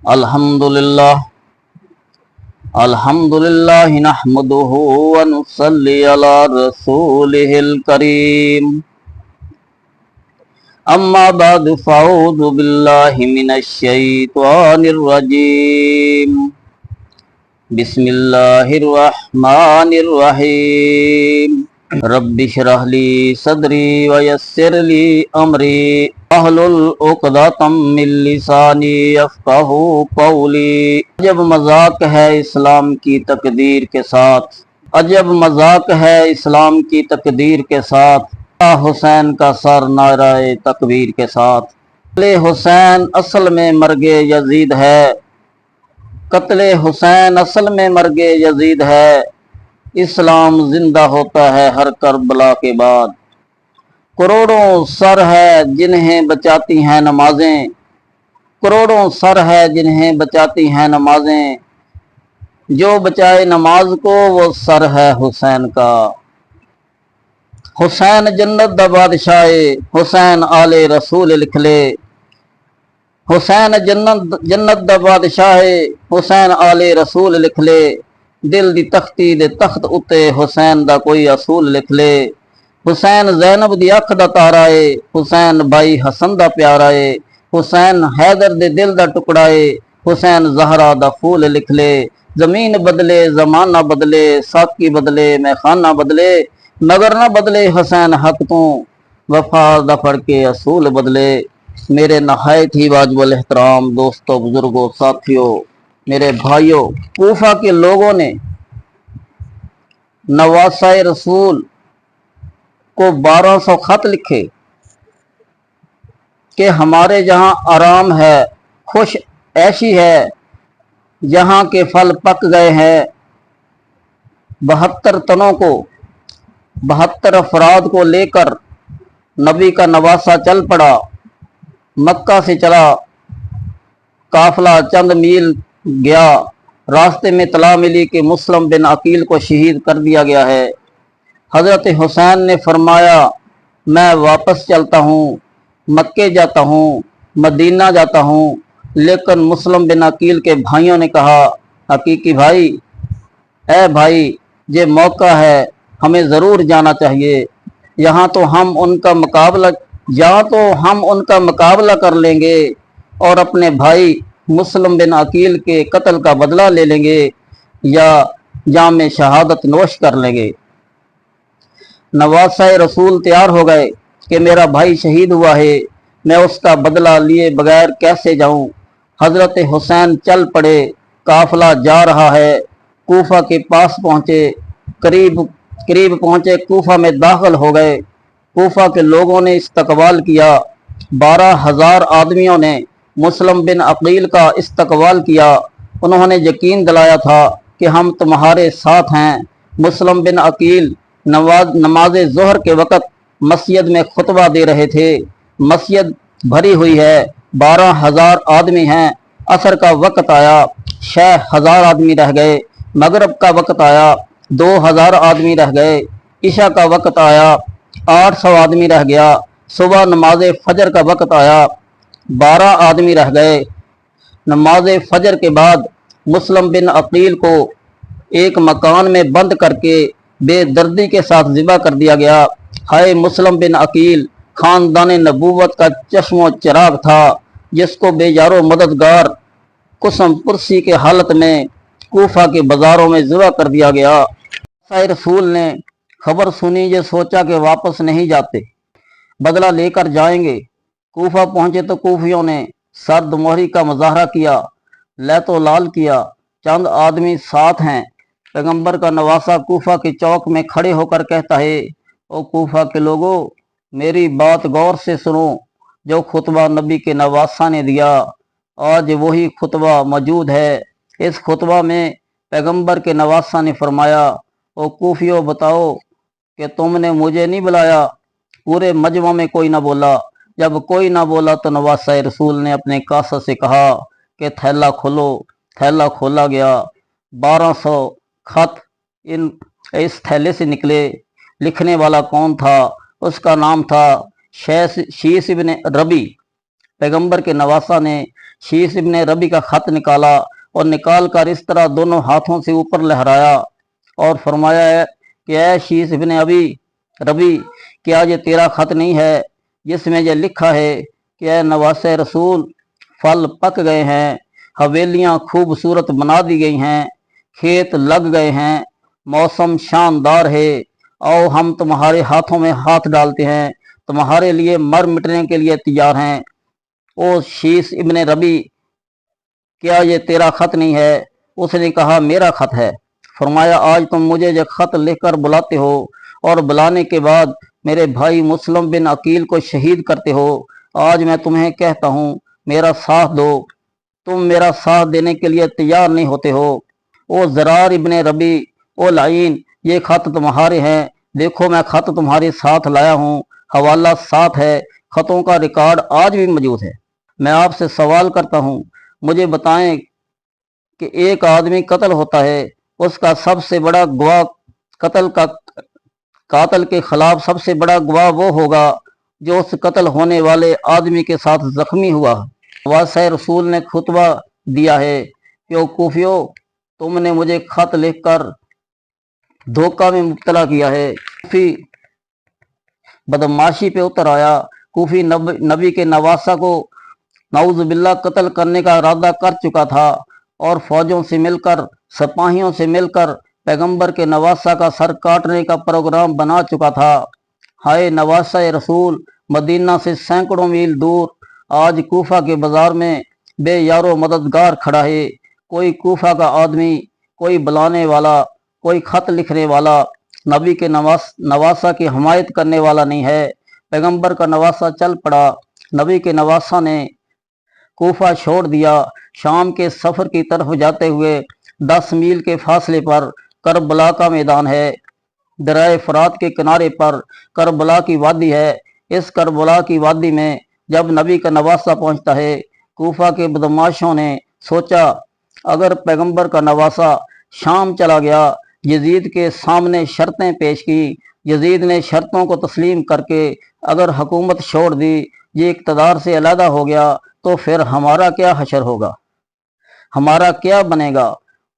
الحمدللہ الحمدللہ نحمدہ ونصلی علی رسولہ الکریم اما بعد فاعوذ باللہ من الشیطان الرجیم بسم اللہ الرحمن الرحیم رب اشرح لی صدری ویسر لی امری احلل عقدۃ من لسانی یفقہوا قولی۔ عجب مذاق ہے اسلام کی تقدیر کے ساتھ، عجب مذاق ہے اسلام کی تقدیر کے ساتھ، حسین کا سر نعرہ تکبیر کے ساتھ۔ قتل حسین اصل میں مرگ یزید ہے، قتل حسین اصل میں مرگ یزید ہے، اسلام زندہ ہوتا ہے ہر کربلا کے بعد۔ کروڑوں سر ہے جنہیں بچاتی ہیں نمازیں، کروڑوں سر ہے جنہیں بچاتی ہیں نمازیں، جو بچائے نماز کو وہ سر ہے حسین کا۔ حسین جنت دا بادشاہ، حسین آل رسول لکھ لے، حسین جنت دا بادشاہ، حسین آل رسول لکھ لے، دل دی تختی دے تخت اتے حسین دا کوئی اصول لکھ لے۔ حسین زینب دی اکھ دا تارا ہے، حسین بھائی حسن دا پیارا ہے، حسین حیدر دے دل دا ٹکڑا ہے، حسین زہرا دا پھول لکھ لے۔ زمین بدلے زمانہ بدلے، ساقی بدلے میں خانہ بدلے، مگر نہ بدلے حسین حق تو، وفا دا پڑھ کے اصول بدلے۔ میرے نہایت ہی واجب الاحترام دوستوں، بزرگوں، ساتھیوں، میرے بھائیوں، کوفہ کے لوگوں نے نواسہ رسول کو 1200 خط لکھے کہ ہمارے جہاں آرام ہے، خوش عیشی ہے، جہاں کے پھل پک گئے ہیں۔ 72 تنوں کو، 72 افراد کو لے کر نبی کا نواسہ چل پڑا۔ مکہ سے چلا قافلہ چند میل گیا، راستے میں اطلاع ملی کہ مسلم بن عقیل کو شہید کر دیا گیا ہے۔ حضرت حسین نے فرمایا میں واپس چلتا ہوں، مکے جاتا ہوں، مدینہ جاتا ہوں، لیکن مسلم بن عقیل کے بھائیوں نے کہا حقیقی بھائی، اے بھائی، یہ موقع ہے، ہمیں ضرور جانا چاہیے، یہاں تو ہم ان کا مقابلہ کر لیں گے اور اپنے بھائی مسلم بن عقیل کے قتل کا بدلہ لے لیں گے یا جام شہادت نوش کر لیں گے۔ نواسہ رسول تیار ہو گئے کہ میرا بھائی شہید ہوا ہے، میں اس کا بدلہ لیے بغیر کیسے جاؤں۔ حضرت حسین چل پڑے، قافلہ جا رہا ہے، کوفہ کے پاس پہنچے، قریب پہنچے، کوفہ میں داخل ہو گئے۔ کوفہ کے لوگوں نے استقبال کیا، 12,000 آدمیوں نے مسلم بن عقیل کا استقبال کیا۔ انہوں نے یقین دلایا تھا کہ ہم تمہارے ساتھ ہیں۔ مسلم بن عقیل نماز ظہر کے وقت مسجد میں خطبہ دے رہے تھے، مسجد بھری ہوئی ہے، 12,000 آدمی ہیں۔ عصر کا وقت آیا، 6,000 آدمی رہ گئے۔ مغرب کا وقت آیا، 2,000 آدمی رہ گئے۔ عشاء کا وقت آیا، 800 آدمی رہ گیا۔ صبح نماز فجر کا وقت آیا، 12 آدمی رہ گئے۔ نماز فجر کے بعد مسلم بن عقیل کو ایک مکان میں بند کر کے بے دردی کے ساتھ ذبح کر دیا گیا۔ ہائے مسلم بن عقیل، خاندان نبوت کا چشم و چراغ تھا، جس کو بے یار و مددگار قسم پرسی کے حالت میں کوفہ کے بازاروں میں ذبح کر دیا گیا۔ رسول نے خبر سنی، یہ سوچا کہ واپس نہیں جاتے، بدلہ لے کر جائیں گے۔ کوفہ پہنچے تو کوفیوں نے سرد مہری کا مظاہرہ کیا، لیت و لال کیا، چند آدمی ساتھ ہیں۔ پیغمبر کا نواسہ کوفہ کے چوک میں کھڑے ہو کر کہتا ہے او کوفہ کے لوگوں، میری بات غور سے سنو، جو خطبہ نبی کے نواسہ نے دیا آج وہی خطبہ موجود ہے۔ اس خطبہ میں پیغمبر کے نواسہ نے فرمایا او کوفیوں، بتاؤ کہ تم نے مجھے نہیں بلایا۔ پورے مجمع میں کوئی نہ بولا۔ جب کوئی نہ بولا تو نواسہ رسول نے اپنے کاسہ سے کہا کہ تھیلا کھولو۔ تھیلا کھولا گیا، 1200 خط اس تھیلے سے نکلے۔ لکھنے والا کون تھا؟ اس کا نام تھا شیس ابن ربی۔ پیغمبر کے نواسہ نے शीस इब्ने रबी का खत निकाला और निकाल कर इस तरह दोनों हाथों से ऊपर लहराया और फरमाया है कि ऐ शीस इब्ने रबी, क्या ये तेरा खत नहीं है जिसमें यह लिखा है कि ऐ नवासे रसूल, फल पक गए हैं, हवेलियां खूबसूरत बना दी गई हैं, खेत लग गए हैं, मौसम शानदार है, आओ हम तुम्हारे हाथों में हाथ डालते हैं, तुम्हारे लिए मर मिटने के लिए तैयार हैं। ओ शीस इब्ने रबी, क्या ये तेरा खत नहीं है? उसने कहा मेरा खत है। फरमाया आज तुम मुझे ये खत लिखकर बुलाते हो और बुलाने के बाद मेरे भाई मुस्लिम बिन अकील को शहीद करते हो। आज मैं तुम्हें कहता हूँ मेरा साथ दो, तुम मेरा साथ देने के लिए तैयार नहीं होते हो। ओ जरार इब्ने रबी, ओ लाइन, ये खत तुम्हारे हैं, देखो मैं खत तुम्हारे साथ लाया हूँ, हवाला साथ है, खतों का रिकॉर्ड आज भी मौजूद है। मैं आपसे सवाल करता हूँ, मुझे बताएं कि एक आदमी कत्ल होता है, उसका सबसे बड़ा गवाह कातल के खिलाफ सबसे बड़ा गवाह वो होगा जो उस कत्ल होने वाले आदमी के साथ जख्मी हुआ। वासा रसूल ने खुतबा दिया है कि ओ कूफियो, तुमने मुझे खत लिखकर धोखा में मुब्तला किया है। कूफी बदमाशी पे उतर आया। कूफी नबी के नवासा को नाउजुबिल्ला कत्ल करने का इरादा कर चुका था और फौजों से मिलकर, सिपाहियों से मिलकर पैगंबर के नवासा का सर काटने का प्रोग्राम बना चुका था। हाय नवासा रसूल, मदीना से सैकड़ों मील दूर आज कूफा के बाजार में बेयारो मददगार खड़ा है। कोई कूफा का आदमी, कोई बुलाने वाला, कोई खत लिखने वाला नबी के नवासा की हमायत करने वाला नहीं है। पैगंबर का नवासा चल पड़ा। नबी के नवासा ने कूफा छोड़ दिया। शाम के सफर की तरफ जाते हुए 10 मील के फासले पर करबला का मैदान है। दरिया फरात के किनारे पर करबला की वादी है। इस करबला की वादी में जब नबी का नवासा पहुंचता है, कूफा के बदमाशों ने सोचा अगर पैगंबर का नवासा शाम चला गया, यजीद के सामने शर्तें पेश की, यजीद ने शर्तों को तस्लीम करके अगर हुकूमत छोड़ दी, ये इक़्तिदार से अलहदा हो गया, तो फिर हमारा क्या हशर होगा, हमारा क्या बनेगा।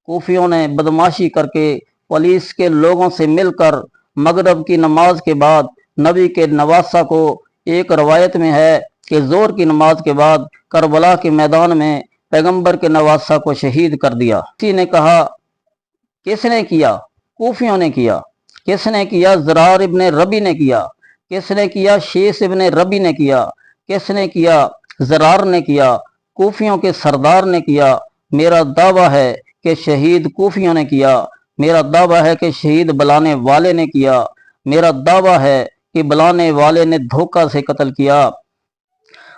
कूफियों ने बदमाशी करके पुलिस के लोगों से मिलकर मगरब की नमाज के बाद नबी के नवासा को, एक रवायत में है कि जोर की नमाज के बाद करबला के मैदान में पैगंबर के नवासा को शहीद कर दिया। किसी ने कहा किसने किया? कूफियों ने किया। किसने किया? जरार इब्ने रबी ने किया। किसने किया? शीस इब्ने रबी ने किया। किसने किया? जरार ने किया। कूफियों के सरदार ने किया। मेरा दावा है कि शहीद कूफियों ने किया। मेरा दावा है कि शहीद बुलाने वाले ने किया। मेरा दावा है कि बुलाने वाले ने धोखा से कत्ल किया।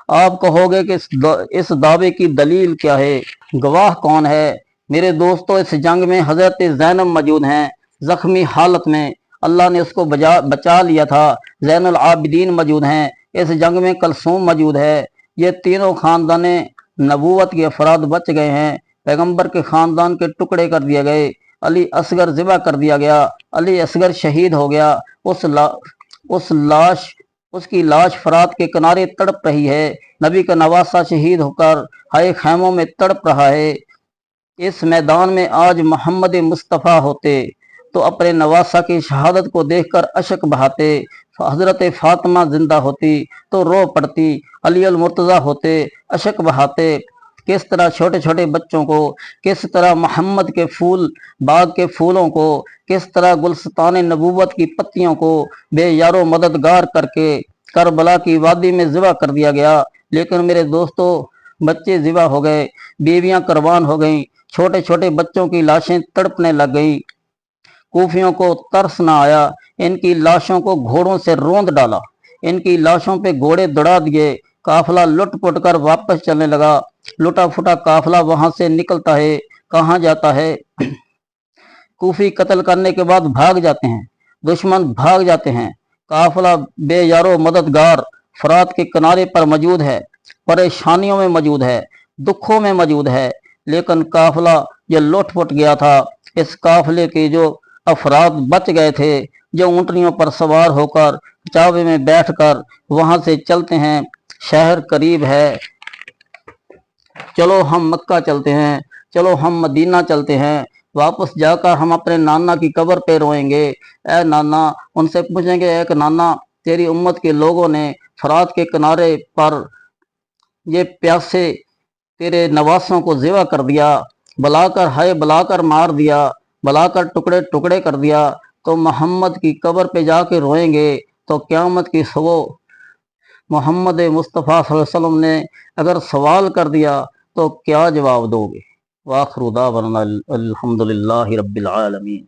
आप कहोगे कि इस दावे की दलील क्या है, गवाह कौन है? मेरे दोस्तों, इस जंग में हजरत ज़ैनब मौजूद हैं, जख्मी हालत में। अल्लाह ने उसको बचा लिया था। ज़ैनुल आबिदीन मौजूद हैं। इस जंग में कलसूम मौजूद है। ये तीनों खानदाने नबूवत के अफराद बच गए हैं। पैगंबर के खानदान के टुकड़े कर दिए गए। अली असगर ज़िबा कर दिया गया। अली असगर शहीद हो गया। उसकी लाश फरात के किनारे तड़प रही है। नबी का नवासा शहीद होकर हाय खैमों में तड़प रहा है। इस मैदान में आज मोहम्मद मुस्तफ़ा होते तो अपने नवासा की शहादत को देखकर अशक बहाते। हजरत फातिमा जिंदा होती तो रो पड़ती। अली अल मुर्तज़ा होते, अशक बहाते। किस तरह छोटे छोटे बच्चों को, किस तरह मोहम्मद के फूल बाग के फूलों को, किस तरह गुलस्तान नबूवत की पत्तियों को बेयारो मददगार करके करबला की वादी में ज़िबा कर दिया गया। लेकिन मेरे दोस्तों, बच्चे ज़िबा हो गए, बीवियां कुर्बान हो गईं, छोटे छोटे बच्चों की लाशें तड़पने लग गई। कूफियों को तरस न आया, इनकी लाशों को घोड़ों से रोंद डाला। इनकी लाशों पे घोड़े दौड़ा दिए। काफिला लुट पुट कर वापस चलने लगा। लुटा फुटा काफिला वहां से निकलता है, कहाँ जाता है? कूफी कत्ल करने के बाद भाग जाते हैं, दुश्मन भाग जाते हैं। काफिला बेयारो मददगार फरात के किनारे पर मौजूद है, परेशानियों में मौजूद है, दुखों में मौजूद है। लेकिन काफिला ये लुट पुट गया था। इस काफिले के जो अफराद बच गए थे, जो ऊंटनियों पर सवार होकर चावे में बैठकर वहां से चलते हैं, शहर करीब है, چلو ہم مکہ چلتے ہیں، چلو ہم مدینہ چلتے ہیں، واپس جا کر ہم اپنے نانا کی قبر پہ روئیں گے۔ اے نانا، ان سے پوچھیں گے ایک نانا، تیری امت کے لوگوں نے فرات کے کنارے پر یہ پیاسے تیرے نواسوں کو ذبح کر دیا، بلا کر ہائے بلا کر مار دیا، بلا کر ٹکڑے ٹکڑے کر دیا، تو محمد کی قبر پہ جا کے روئیں گے تو قیامت کی صبح محمد مصطفیٰ صلی اللہ علیہ وسلم نے اگر سوال کر دیا تو کیا جواب دو گے؟ وآخر دعوانا الحمد للہ رب العالمین۔